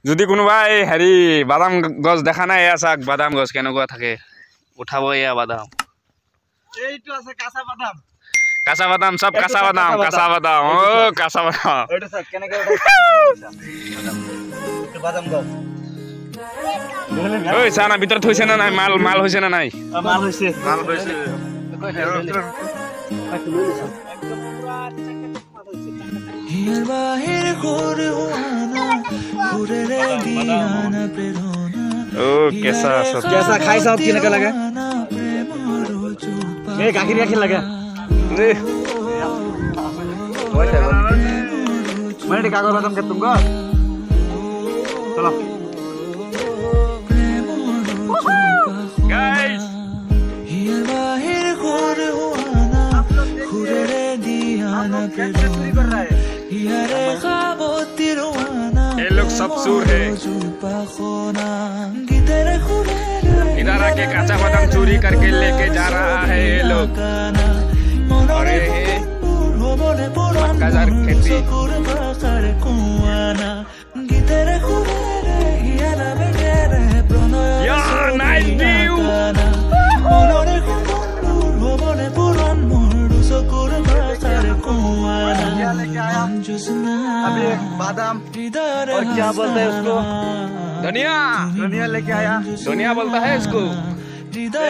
যদি কোনোবাই হেৰি বাদাম গছ দেখা নাই এয়া চাক বাদাম গছ কেনেকুৱা থাকে উঠাব এয়া বাদাম এইটো আছে কাঁচা বাদাম সব কাঁচা বাদাম ও কাঁচা বাদাম এটা স্যার কেনেকে বাদাম গছ ওই সানা ভিতর থইছে না নাই মাল হইছে না নাই মাল হইছে হিয়ার বাহির ঘরে হোনা ঘুরে রে দিয়ানা প্রেরণা ও কেসা খাই সব কেনেকে লাগে এই গাখীৰ গাখীৰ লাগে রে মানে কাগজ বাদাম কে তুমগো চলো गाइस হিয়ার বাহির ঘরে হোনা ঘুরে রে দিয়ানা প্রেরণা হিয়ারে খাবতি রোনা ये लोग सब सूर है গীতের ঘুরে इधर आके काचा बादाम चोरी करके लेके जा रहा है ये लोग और ये काजार खेती यार नाइस व्यू अभी बादाम और क्या बोलते हैं उसको धनिया धनिया लेके आया धनिया बोलता है इसको हृदय